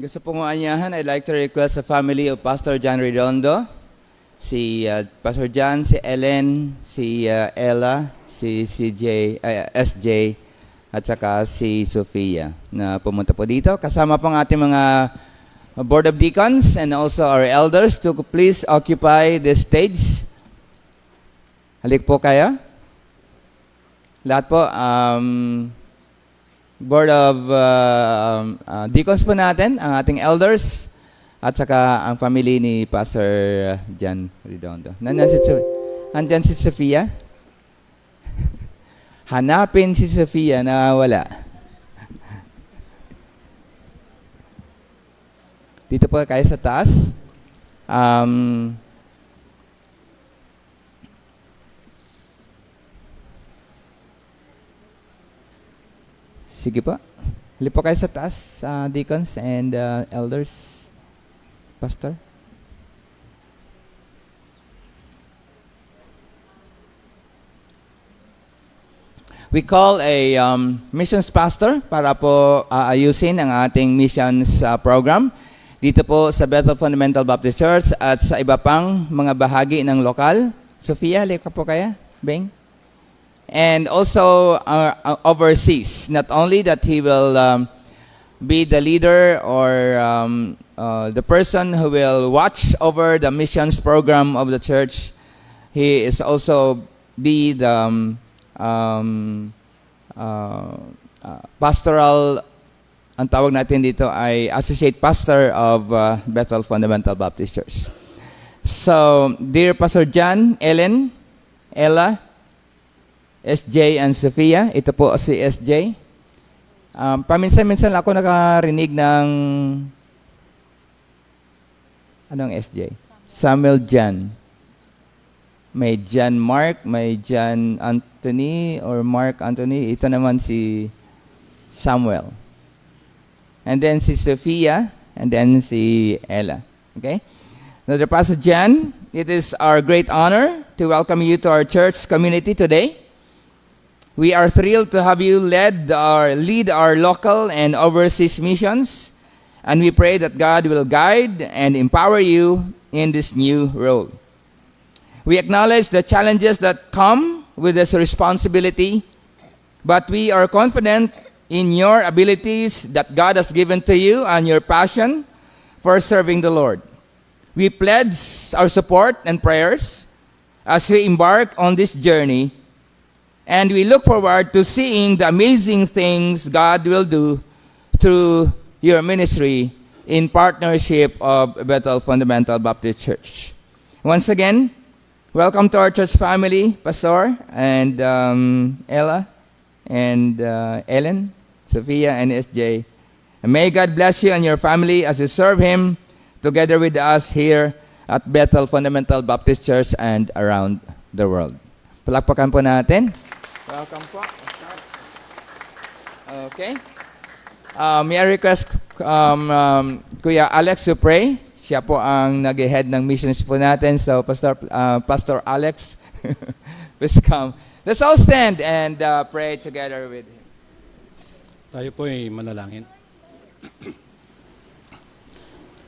Gusto pong anyahan, I'd like to request the family of Pastor John Redondo, si Pastor John, si Ellen, si Ella, si CJ, SJ, at saka si Sofia na pumunta po dito. Kasama po ang ating mga Board of Deacons and also our elders to please occupy the stage. Halik po kayo. Lahat po, Board of Deacons po natin, ang ating elders, at saka ang family ni Pastor John Redondo. Nandyan si Sofia? Hanapin si Sofia na wala. Dito po kayo sa taas. Sige po. Halip po kayo sa taas, deacons and elders. Pastor. We call a missions pastor para po ayusin ang ating missions program dito po sa Bethel Fundamental Baptist Church at sa iba pang mga bahagi ng lokal. Sofia, halip ka po kaya? Beng? And also overseas. Not only that he will be the leader or the person who will watch over the missions program of the church, he is also be the pastoral, ang tawag natin dito ay associate pastor of Bethel Fundamental Baptist Church. So, dear Pastor John, Ellen, Ella, SJ and Sofia, ito po si SJ. Paminsan-minsan ako nakarinig ng anong SJ? Samuel John. May John Mark, may John Anthony or Mark Anthony. Ito naman si Samuel. And then si Sofia, and then si Ella. Okay? Now, Pastor John, it is our great honor to welcome you to our church community today. We are thrilled to have you lead our local and overseas missions, and we pray that God will guide and empower you in this new role. We acknowledge the challenges that come with this responsibility, but we are confident in your abilities that God has given to you and your passion for serving the Lord. We pledge our support and prayers as we embark on this journey. And we look forward to seeing the amazing things God will do through your ministry in partnership of Bethel Fundamental Baptist Church. Once again, welcome to our church family, Pastor, and Ella, and Ellen, Sofia, and SJ. And may God bless you and your family as you serve Him together with us here at Bethel Fundamental Baptist Church and around the world. Palakpakan po natin. Welcome po. Okay. May I request Kuya Alex to pray? Siya po ang nag-head ng missions po natin. So, Pastor Alex, please come. Let's all stand and pray together with him. Tayo po ay manalangin.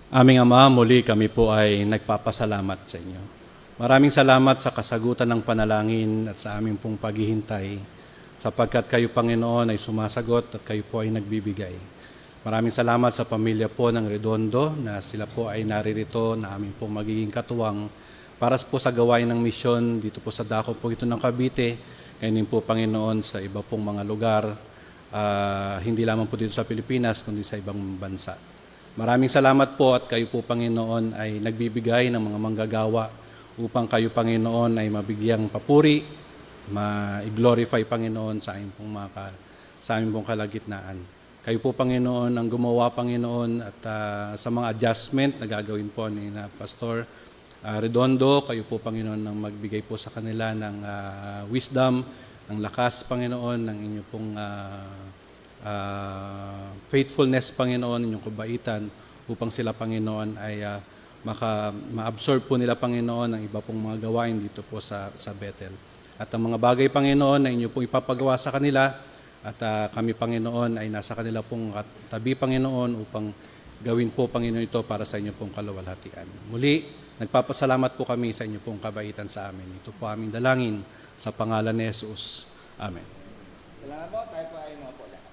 Aming Ama, muli kami po ay nagpapasalamat sa inyo. Maraming salamat sa kasagutan ng panalangin at sa aming pong paghihintay sapagkat kayo, Panginoon, ay sumasagot at kayo po ay nagbibigay. Maraming salamat sa pamilya po ng Redondo na sila po ay naririto na aming pong magiging katuwang para po sa gawain ng misyon dito po sa dako po ito ng Cavite and din po, Panginoon, sa iba pong mga lugar, hindi lamang po dito sa Pilipinas kundi sa ibang bansa. Maraming salamat po at kayo po, Panginoon, ay nagbibigay ng mga manggagawa upang kayo, Panginoon, ay mabigyang papuri, ma-glorify, Panginoon, sa aming pong kalagitnaan. Kayo po, Panginoon, ang gumawa, Panginoon, at sa mga adjustment na gagawin po ni Pastor Redondo, kayo po, Panginoon, ang magbigay po sa kanila ng wisdom, ng lakas, Panginoon, ng inyong pong faithfulness, Panginoon, inyong kabaitan, upang sila, Panginoon, ay ma-absorb po nila, Panginoon, ang iba pong mga gawain dito po sa Bethel. At ang mga bagay, Panginoon, na inyo pong ipapagawa sa kanila, At kami, Panginoon, ay nasa kanila pong tabi, Panginoon, upang gawin po, Panginoon, ito para sa inyo pong kaluwalhatian. Muli, nagpapasalamat po kami sa inyo pong kabaitan sa amin. Ito po aming dalangin sa pangalan ni Jesus. Amen. Salamat po, tayo po ay mga po lahat.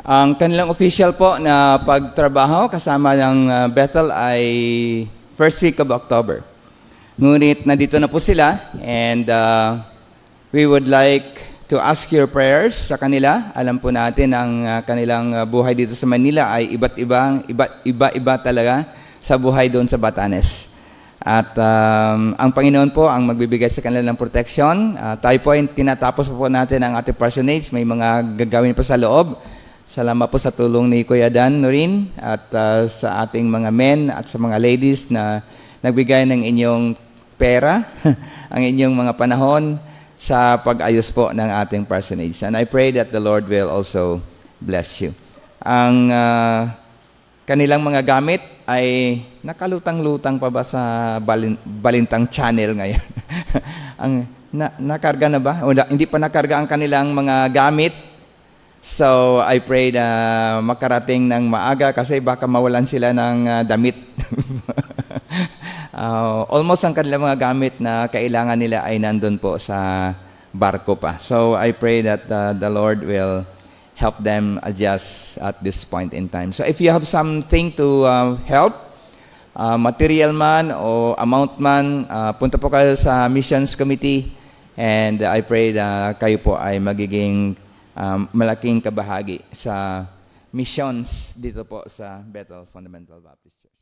Ang kanilang official po na pagtrabaho kasama ng Bethel ay first week of October. Ngunit nandito na po sila and we would like to ask your prayers sa kanila. Alam po natin ang kanilang buhay dito sa Manila ay iba-iba talaga sa buhay doon sa Batanes. At ang Panginoon po ang magbibigay sa kanila ng protection. Tayo po ay tinatapos po natin ang ating parsonage. May mga gagawin pa sa loob. Salamat po sa tulong ni Kuya Dan Norin at sa ating mga men at sa mga ladies na nagbigay ng inyong pera, ang inyong mga panahon sa pag-ayos po ng ating parsonage. And I pray that the Lord will also bless you. Ang kanilang mga gamit ay nakalutang-lutang pa ba sa Balintang Channel ngayon? Nakarga na ba? O, hindi pa nakarga ang kanilang mga gamit. So, I pray na makarating ng maaga kasi baka mawalan sila ng damit. Almost ang kanilang mga gamit na kailangan nila ay nandun po sa barko pa. So, I pray that the Lord will help them adjust at this point in time. So, if you have something to help, material man o amount man, punta po kayo sa Missions Committee and I pray na kayo po ay magiging malaking kabahagi sa missions dito po sa Bethel Fundamental Baptist Church.